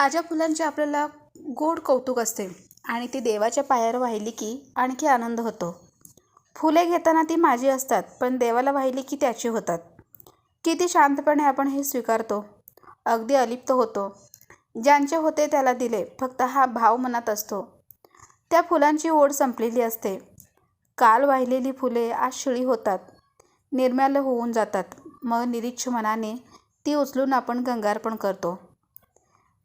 ताज्या फुलांचे आपल्याला गोड कौतुक असते आणि ती देवाच्या पायावर वाहिली की आणखी आनंद होतो. फुले घेताना ती माझी असतात, पण देवाला वाहिली की त्याची होतात. किती शांतपणे आपण हे स्वीकारतो, अगदी अलिप्त होतो. ज्यांचे होते त्याला दिले, फक्त हा भाव मनात असतो. त्या फुलांची ओढ संपलेली असते. काल वाहिलेली फुले आज शिळी होतात, निर्मल होऊन जातात. मग निरीच्छ मनाने ती उचलून आपण गंगार्पण करतो.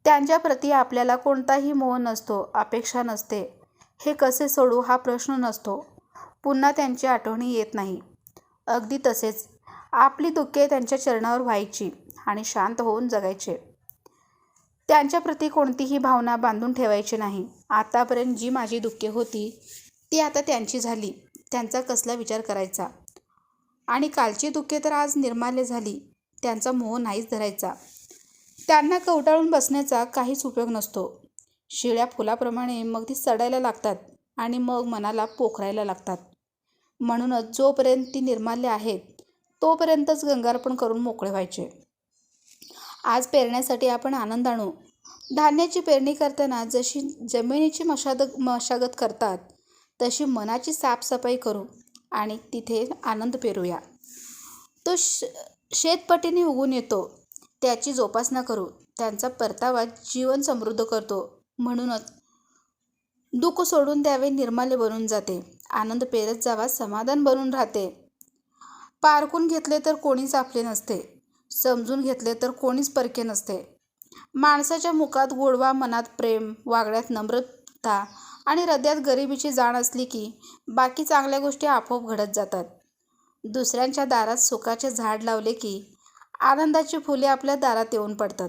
त्यांच्याप्रती आपल्याला कोणताही मोह नसतो, अपेक्षा नसते. हे कसे सोडू हा प्रश्न नसतो. पुन्हा त्यांची आठवणी येत नाही. अगदी तसेच आपली दुःखे त्यांच्या चरणावर व्हायची आणि शांत होऊन जगायचे. त्यांच्याप्रती कोणतीही भावना बांधून ठेवायची नाही. आतापर्यंत जी माझी दुःखे होती ती आता त्यांची झाली, त्यांचा कसला विचार करायचा. आणि कालची दुःखे तर आज निर्माल्य झाली, त्यांचा मोह नाहीच धरायचा. त्यांना कवटाळून बसण्याचा काहीच उपयोग नसतो. शिळ्या फुलाप्रमाणे मग ती सडायला लागतात आणि मग मनाला पोखरायला लागतात. म्हणूनच जोपर्यंत ती निर्माल्य आहेत तोपर्यंतच गंगार्पण करून मोकळे व्हायचे. आज पेरण्यासाठी आपण आनंद आणू. धान्याची पेरणी करताना जशी जमिनीची मशागत करतात तशी मनाची साफसफाई करू आणि तिथे आनंद पेरूया. तो शेतपटीने उगून येतो, त्याची जोपासना करू. त्यांचा परतावा जीवन समृद्ध करतो. म्हणूनच दुःख सोडून द्यावे निर्माल्य बनून जाते. आनंद पेरत जावा समाधान बनून राहते. पारखून घेतले तर कोणीच आपले नसते, समजून घेतले तर कोणीच परके नसते. माणसाच्या मुखात गोडवा, मनात प्रेम, वागण्यात नम्रता आणि हृदयात गरिबीची जाण असली की बाकी चांगल्या गोष्टी आपोआप घडत जातात. दुसऱ्यांच्या दारात सुखाचे झाड लावले की आनंदाची फुले आपल्या दारात येऊन पडतात.